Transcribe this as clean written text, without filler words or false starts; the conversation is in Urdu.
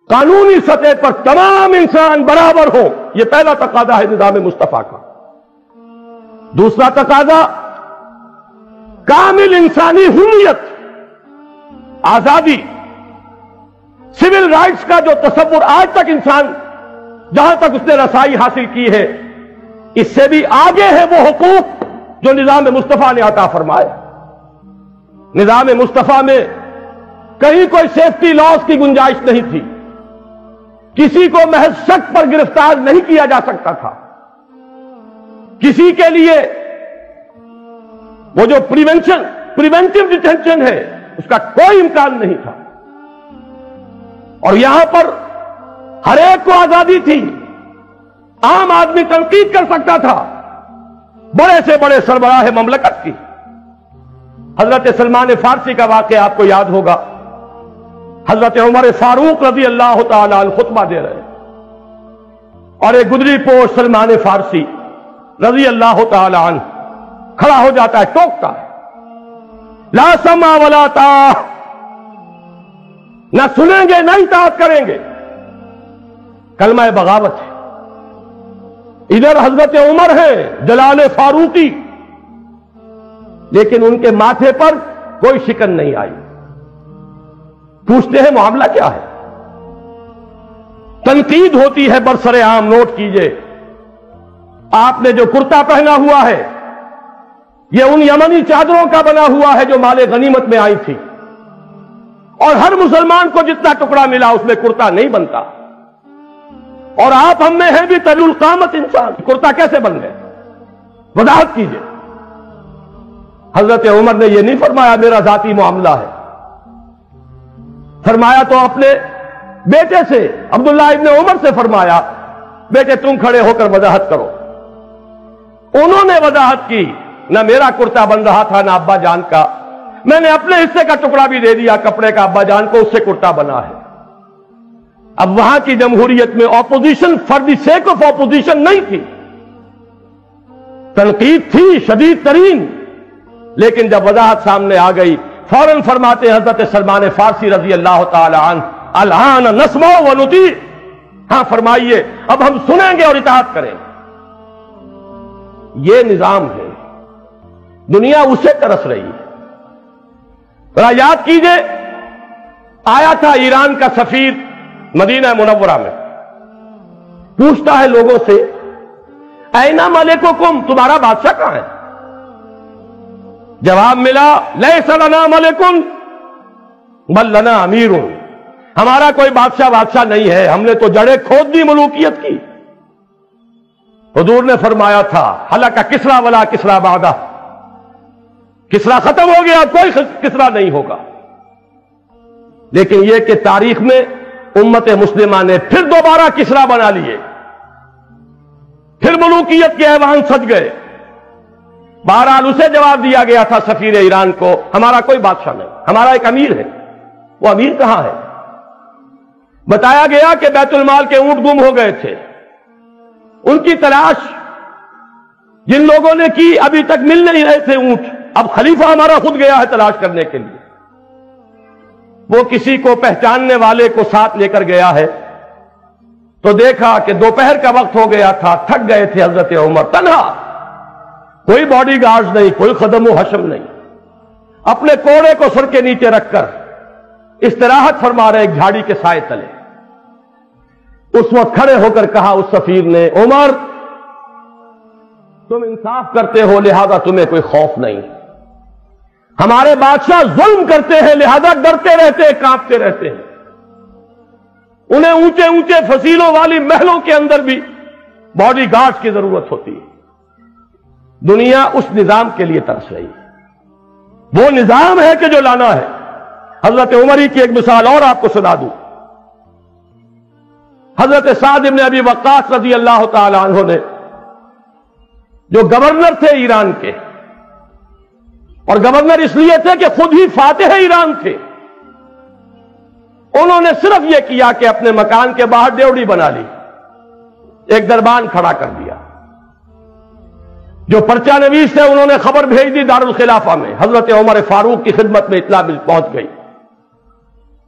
قانونی سطح پر تمام انسان برابر ہو، یہ پہلا تقاضا ہے نظام مصطفیٰ کا۔ دوسرا تقاضا کامل انسانی حریت، آزادی، سول رائٹس کا جو تصور آج تک انسان جہاں تک اس نے رسائی حاصل کی ہے، اس سے بھی آگے ہے وہ حقوق جو نظام مصطفیٰ نے عطا فرمائے۔ نظام مصطفیٰ میں کہیں کوئی سیفٹی لاس کی گنجائش نہیں تھی، کسی کو محض شک پر گرفتار نہیں کیا جا سکتا تھا، کسی کے لیے وہ جو پریونٹیو ڈیٹینشن ہے اس کا کوئی امکان نہیں تھا، اور یہاں پر ہر ایک کو آزادی تھی، عام آدمی تنقید کر سکتا تھا بڑے سے بڑے سربراہ مملکت کی۔ حضرت سلمان فارسی کا واقعہ آپ کو یاد ہوگا، حضرت عمر فاروق رضی اللہ تعالی عنہ خطبہ دے رہے اور ایک گدری پوش سلمان فارسی رضی اللہ تعالی عنہ کھڑا ہو جاتا ہے، ٹوکتا ہے، لا سمع ولا طاعہ، نہ سنیں گے نہ اطاعت کریں گے، کلمہ بغاوت ہے۔ ادھر حضرت عمر ہیں جلال فاروقی، لیکن ان کے ماتھے پر کوئی شکن نہیں آئی۔ پوچھتے ہیں معاملہ کیا ہے؟ تنقید ہوتی ہے برسر عام، نوٹ کیجئے، آپ نے جو کرتا پہنا ہوا ہے یہ ان یمنی چادروں کا بنا ہوا ہے جو مال غنیمت میں آئی تھی، اور ہر مسلمان کو جتنا ٹکڑا ملا اس میں کرتا نہیں بنتا، اور آپ ہم میں ہیں بھی طویل القامت انسان، کرتا کیسے بن گئے؟ وضاحت کیجئے۔ حضرت عمر نے یہ نہیں فرمایا میرا ذاتی معاملہ ہے، فرمایا تو اپنے بیٹے سے عبداللہ ابن عمر سے فرمایا، بیٹے تم کھڑے ہو کر وضاحت کرو۔ انہوں نے وضاحت کی، نہ میرا کرتا بن رہا تھا نہ ابا جان کا، میں نے اپنے حصے کا ٹکڑا بھی دے دیا کپڑے کا ابا جان کو، اس سے کرتا بنا ہے۔ اب وہاں کی جمہوریت میں opposition for the sake of opposition نہیں تھی، تنقید تھی شدید ترین، لیکن جب وضاحت سامنے آ گئی فوراً فرماتے ہیں حضرت سلمان فارسی رضی اللہ تعالی عنہ، الآن نسمع و نطیع، ہاں فرمائیے اب ہم سنیں گے اور اطاعت کریں گے۔ یہ نظام ہے، دنیا اسے ترس رہی ہے۔ ذرا یاد کیجئے، آیا تھا ایران کا سفیر مدینہ منورہ میں، پوچھتا ہے لوگوں سے این ملککم، تمہارا بادشاہ کہاں ہے؟ جواب ملا لیس لنا ملکن بل لنا امیر، ہمارا کوئی بادشاہ نہیں ہے، ہم نے تو جڑیں کھود دی ملوکیت کی۔ حضور نے فرمایا تھا ہلک کسریٰ ولا کسریٰ بعدہ، کسریٰ ختم ہو گیا، کوئی کسریٰ نہیں ہوگا۔ لیکن یہ کہ تاریخ میں امت مسلمہ نے پھر دوبارہ کسریٰ بنا لیے، پھر ملوکیت کے ایوان سج گئے۔ بہرحال اسے جواب دیا گیا تھا سفیر ایران کو، ہمارا کوئی بادشاہ نہیں، ہمارا ایک امیر ہے۔ وہ امیر کہاں ہے؟ بتایا گیا کہ بیت المال کے اونٹ گم ہو گئے تھے، ان کی تلاش جن لوگوں نے کی ابھی تک مل نہیں رہے تھے اونٹ، اب خلیفہ ہمارا خود گیا ہے تلاش کرنے کے لیے۔ وہ کسی کو پہچاننے والے کو ساتھ لے کر گیا ہے تو دیکھا کہ دوپہر کا وقت ہو گیا تھا، تھک گئے تھے حضرت عمر، تنہا، کوئی باڈی گارڈز نہیں، کوئی خدم و حشم نہیں، اپنے کوڑے کو سر کے نیچے رکھ کر استراحت فرما رہے ایک جھاڑی کے سائے تلے۔ اس وقت کھڑے ہو کر کہا اس سفیر نے، عمر تم انصاف کرتے ہو لہذا تمہیں کوئی خوف نہیں، ہمارے بادشاہ ظلم کرتے ہیں لہذا ڈرتے رہتے ہیں، کانپتے رہتے ہیں، انہیں اونچے اونچے فصیلوں والی محلوں کے اندر بھی باڈی گارڈز کی ضرورت ہوتی ہے۔ دنیا اس نظام کے لیے ترس رہی ہے، وہ نظام ہے کہ جو لانا ہے۔ حضرت عمری کی ایک مثال اور آپ کو سنا دوں، حضرت سعد بن ابی وقاص رضی اللہ تعالی عنہ نے، جو گورنر تھے ایران کے، اور گورنر اس لیے تھے کہ خود ہی فاتح ایران تھے، انہوں نے صرف یہ کیا کہ اپنے مکان کے باہر ڈیوڑی بنا لی، ایک دربان کھڑا کر دیا، جو پرچہ نویس تھے انہوں نے خبر بھیج دی دارالخلافہ میں، حضرت عمر فاروق کی خدمت میں اطلاع پہنچ گئی،